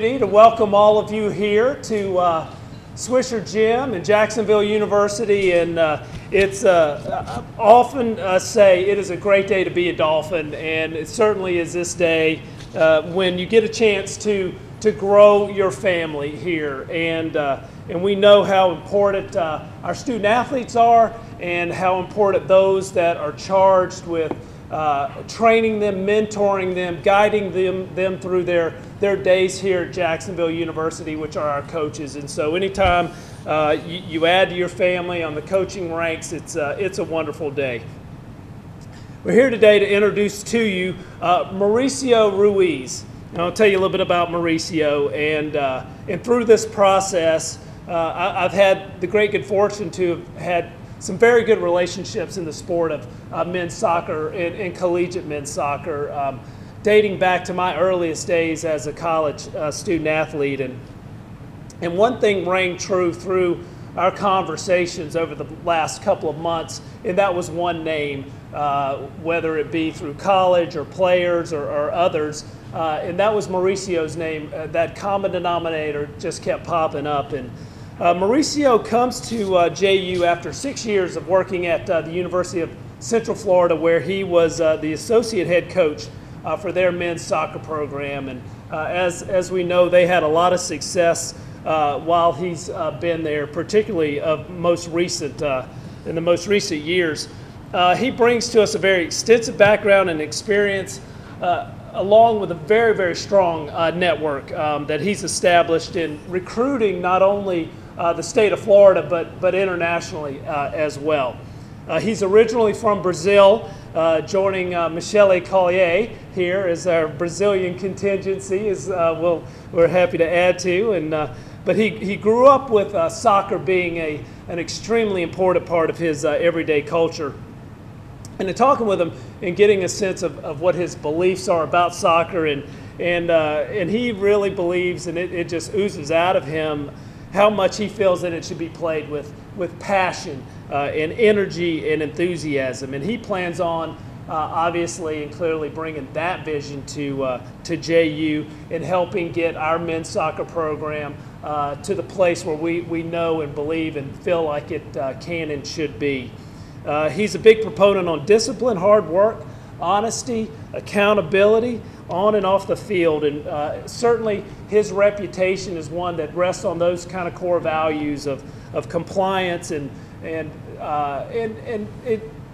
opportunity to welcome all of you here to Swisher Gym and Jacksonville University, and it's often say it is a great day to be a Dolphin, and it certainly is this day when you get a chance to grow your family here, and we know how important our student athletes are, and how important those that are charged with training them, mentoring them, guiding them through their days here at Jacksonville University, which are our coaches. And so anytime you add to your family on the coaching ranks, it's a wonderful day. We're here today to introduce to you Mauricio Ruiz. And I'll tell you a little bit about Mauricio. And through this process, I've had the great good fortune to have had some very good relationships in the sport of men's soccer and collegiate men's soccer, dating back to my earliest days as a college student athlete. And one thing rang true through our conversations over the last couple of months, and that was one name, whether it be through college or players or others, and that was Mauricio's name. That common denominator just kept popping up. And Mauricio comes to JU after 6 years of working at the University of Central Florida, where he was the associate head coach for their men's soccer program. And as we know, they had a lot of success while he's been there, particularly in the most recent years. He brings to us a very extensive background and experience, along with a very, very strong network that he's established in recruiting not only the state of Florida, but internationally as well. He's originally from Brazil, joining Michele Collier here as our Brazilian contingency, as we're happy to add to. But he grew up with soccer being an extremely important part of his everyday culture. And in talking with him and getting a sense of what his beliefs are about soccer, and he really believes, and it just oozes out of him, how much he feels that it should be played with passion and energy and enthusiasm. And he plans on obviously and clearly bringing that vision to JU and helping get our men's soccer program to the place where we know and believe and feel like it can and should be. He's a big proponent on discipline, hard work, honesty, accountability, on and off the field, and certainly his reputation is one that rests on those kind of core values of compliance, and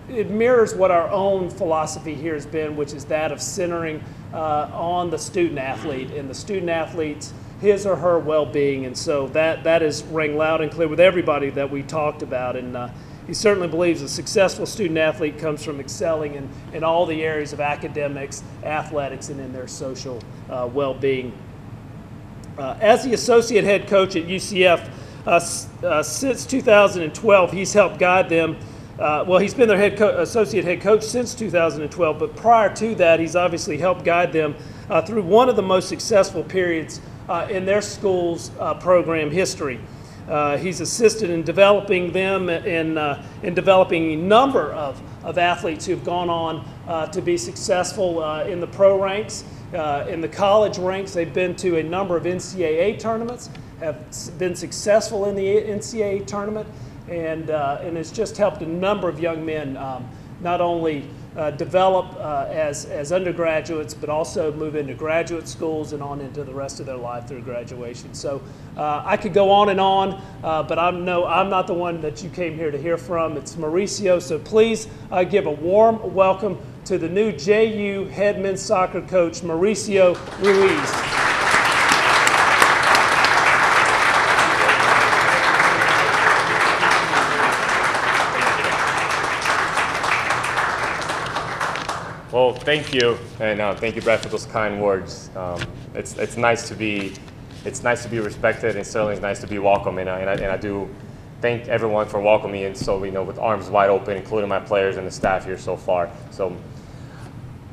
it mirrors what our own philosophy here has been, which is that of centering on the student athlete and the student athlete's his or her well-being. And so that is ring loud and clear with everybody that we talked about. And he certainly believes a successful student athlete comes from excelling in all the areas of academics, athletics, and in their social well-being. As the associate head coach at UCF since 2012, he's helped guide them. He's been their associate head coach since 2012, but prior to that, he's obviously helped guide them through one of the most successful periods in their school's program history. He's assisted in developing them in developing a number of athletes who've gone on to be successful in the pro ranks. In the college ranks, they've been to a number of NCAA tournaments, have been successful in the NCAA tournament, and it's just helped a number of young men not only develop as undergraduates, but also move into graduate schools and on into the rest of their life through graduation. So I could go on and on, but I'm not the one that you came here to hear from. It's Mauricio. So please give a warm welcome to the new JU head men's soccer coach, Mauricio Ruiz. Well, thank you, and thank you, Brad, for those kind words. It's nice to be respected, and certainly it's nice to be welcome. And I do thank everyone for welcoming me, and so with arms wide open, including my players and the staff here so far. So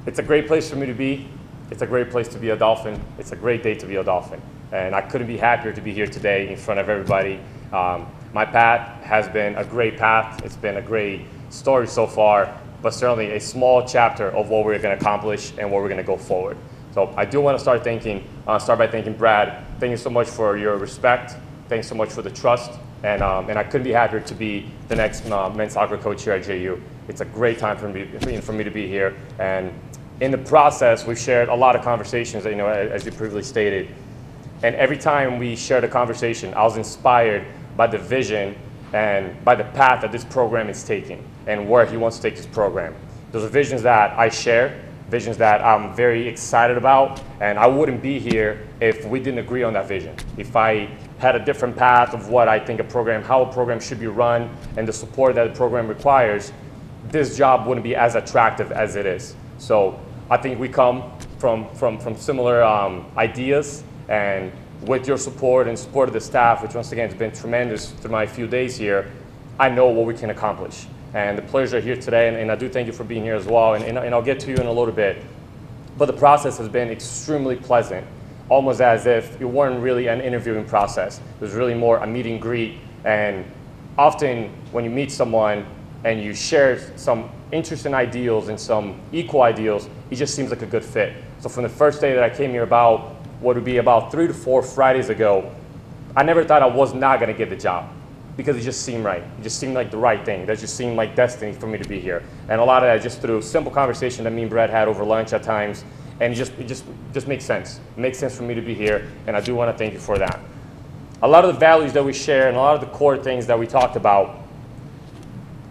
it's a great place for me to be. It's a great place to be a Dolphin. It's a great day to be a Dolphin, and I couldn't be happier to be here today in front of everybody. My path has been a great path. It's been a great story so far, but certainly a small chapter of what we're going to accomplish and where we're going to go forward. So I do want to start thanking start by thanking Brad. Thank you so much for your respect. Thanks so much for the trust. And I couldn't be happier to be the next men's soccer coach here at JU. It's a great time for me to be here. And in the process, we've shared a lot of conversations, as you previously stated. And every time we shared a conversation, I was inspired by the vision and by the path that this program is taking and where he wants to take this program. Those are visions that I share, visions that I'm very excited about, and I wouldn't be here if we didn't agree on that vision. If I had a different path of what I think how a program should be run and the support that the program requires, this job wouldn't be as attractive as it is. So I think we come from similar ideas, and with your support and support of the staff, which once again has been tremendous through my few days here, I know what we can accomplish. And the players are here today, and I do thank you for being here as well, and I'll get to you in a little bit. But the process has been extremely pleasant, almost as if it weren't really an interviewing process. It was really more a meet and greet, and often when you meet someone and you share some interesting ideals and some equal ideals, it just seems like a good fit. So from the first day that I came here about what would be about 3 to 4 Fridays ago, I never thought I was not going to get the job because it just seemed right. It just seemed like the right thing. That just seemed like destiny for me to be here. And a lot of that just through simple conversation that me and Brett had over lunch at times, and it just makes sense. It makes sense for me to be here, and I do want to thank you for that. A lot of the values that we share and a lot of the core things that we talked about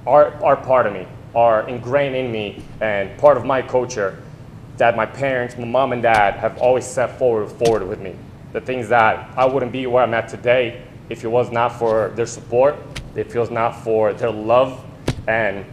are part of me, are ingrained in me, and part of my culture that my parents, my mom and dad, have always set forward with me. The things that I wouldn't be where I'm at today if it was not for their support, if it was not for their love, and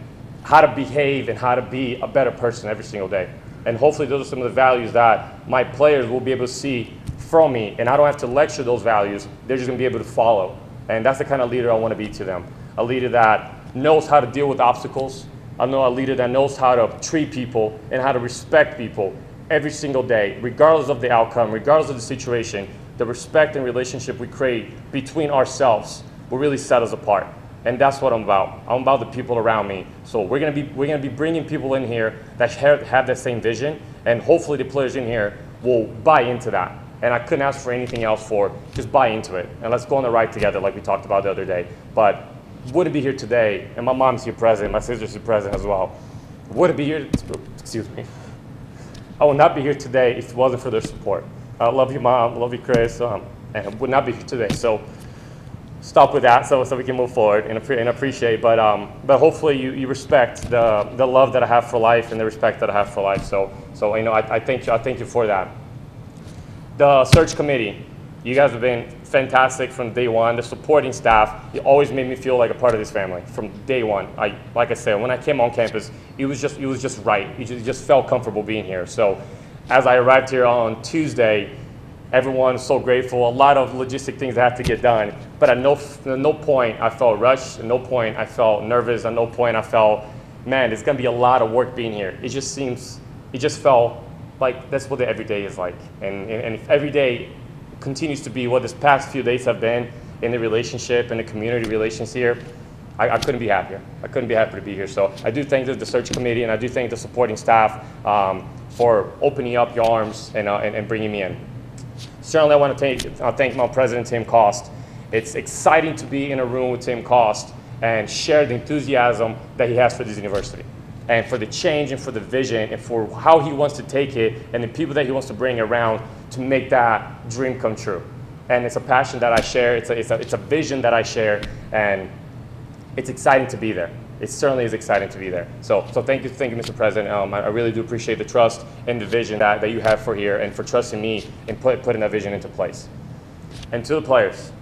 how to behave and how to be a better person every single day. And hopefully those are some of the values that my players will be able to see from me, and I don't have to lecture those values, they're just gonna be able to follow. And that's the kind of leader I wanna be to them. A leader that knows how to deal with obstacles. I know a leader that knows how to treat people and how to respect people every single day, regardless of the outcome, regardless of the situation. The respect and relationship we create between ourselves will really set us apart. And that's what I'm about. I'm about the people around me. So we're gonna be bringing people in here that have that same vision, and hopefully the players in here will buy into that. And I couldn't ask for anything else just buy into it. And let's go on the ride together like we talked about the other day. But wouldn't be here today, and my mom's here present, my sister's here present as well. Wouldn't be here, excuse me. I would not be here today if it wasn't for their support. I love you, Mom, love you, Chris, and would not be here today. So stop with that so we can move forward and appreciate, but hopefully you respect the love that I have for life and the respect that I have for life. So I thank you for that. The search committee, you guys have been fantastic from day one. The supporting staff, it always made me feel like a part of this family from day one. Like I said, when I came on campus, it was just right. It just felt comfortable being here. So as I arrived here on Tuesday, everyone's so grateful. A lot of logistic things that had to get done, but at no point I felt rushed. At no point I felt nervous. At no point I felt, man, it's gonna be a lot of work being here. It just felt like that's what the everyday is like. And if every day continues to be what this past few days have been in the relationship and the community relations here, I couldn't be happier. I couldn't be happier to be here. So I do thank the search committee, and I do thank the supporting staff for opening up your arms and bringing me in. Certainly I want to thank my president, Tim Cost. It's exciting to be in a room with Tim Cost and share the enthusiasm that he has for this university, and for the change and for the vision and for how he wants to take it and the people that he wants to bring around to make that dream come true. And it's a passion that I share, it's a vision that I share, and it's exciting to be there. It certainly is exciting to be there. So thank you, Mr. President. I really do appreciate the trust and the vision that you have for here, and for trusting me in putting that vision into place. And to the players,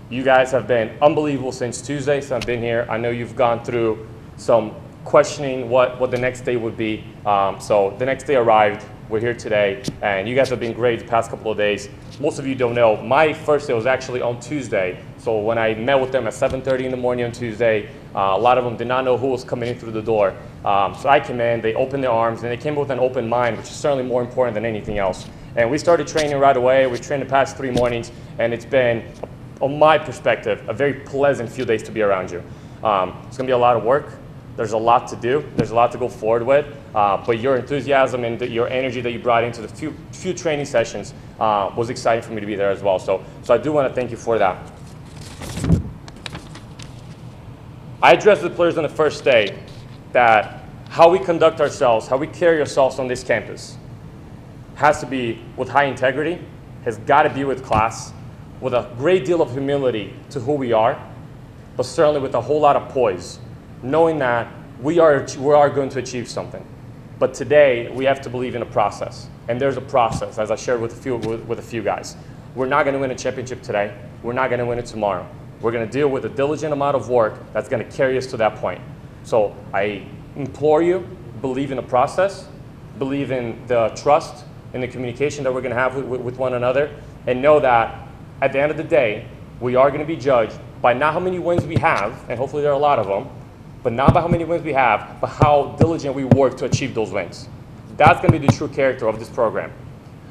you guys have been unbelievable since Tuesday, since I've been here. I know you've gone through some questioning what the next day would be. So the next day arrived. We're here today, and you guys have been great the past couple of days. Most of you don't know, my first day was actually on Tuesday. So when I met with them at 7:30 in the morning on Tuesday, a lot of them did not know who was coming in through the door. So I came in, they opened their arms, and they came with an open mind, which is certainly more important than anything else. And we started training right away. We trained the past 3 mornings, and it's been, on my perspective, a very pleasant few days to be around you. It's gonna be a lot of work. There's a lot to do. There's a lot to go forward with. But your enthusiasm and your energy that you brought into the few training sessions was exciting for me to be there as well. So I do want to thank you for that. I addressed the players on the first day that how we conduct ourselves, how we carry ourselves on this campus has to be with high integrity, has got to be with class, with a great deal of humility to who we are, but certainly with a whole lot of poise, knowing that we are going to achieve something. But today, we have to believe in a process. And there's a process, as I shared with a few guys. We're not going to win a championship today. We're not going to win it tomorrow. We're going to deal with a diligent amount of work that's going to carry us to that point. So I implore you, believe in the process, believe in the trust, in the communication that we're going to have with one another, and know that at the end of the day, we are going to be judged by not how many wins we have, and hopefully there are a lot of them, but not by how many wins we have, but how diligent we work to achieve those wins. That's going to be the true character of this program.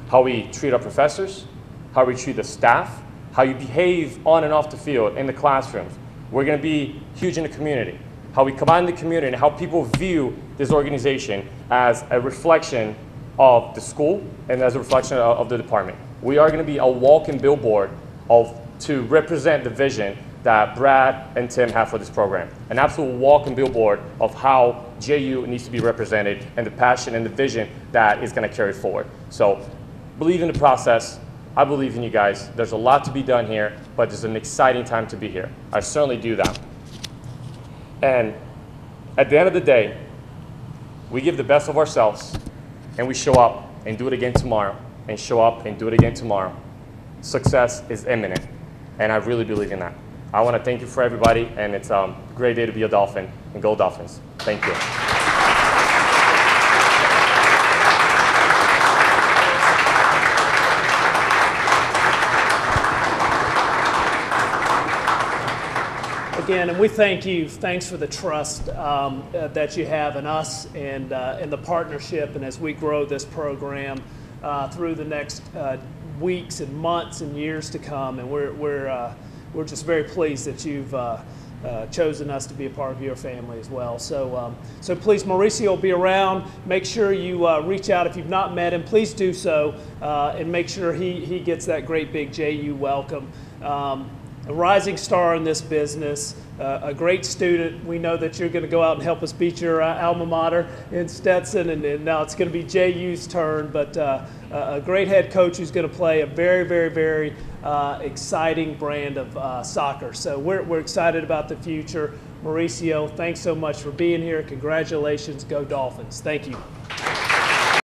How we treat our professors, how we treat the staff, how you behave on and off the field, in the classrooms. We're going to be huge in the community. How we combine the community and how people view this organization as a reflection of the school and as a reflection of the department. We are going to be a walking billboard to represent the vision that Brad and Tim have for this program. An absolute walking billboard of how JU needs to be represented and the passion and the vision that is going to carry forward. So believe in the process. I believe in you guys. There's a lot to be done here, but it's an exciting time to be here. I certainly do that. And at the end of the day, we give the best of ourselves, and we show up and do it again tomorrow, and show up and do it again tomorrow. Success is imminent, and I really believe in that. I want to thank you for everybody, and it's a great day to be a Dolphin, and go Dolphins. Thank you. Again, and we thank you. Thanks for the trust that you have in us and the partnership, and as we grow this program through the next weeks and months and years to come. And we're just very pleased that you've chosen us to be a part of your family as well. So please, Mauricio will be around. Make sure you reach out if you've not met him. Please do so, and make sure he gets that great big JU welcome. A rising star in this business, a great student. We know that you're going to go out and help us beat your alma mater in Stetson, and now it's going to be JU's turn, but a great head coach who's going to play a very, very, very exciting brand of soccer. So we're excited about the future. Mauricio, thanks so much for being here. Congratulations. Go Dolphins. Thank you.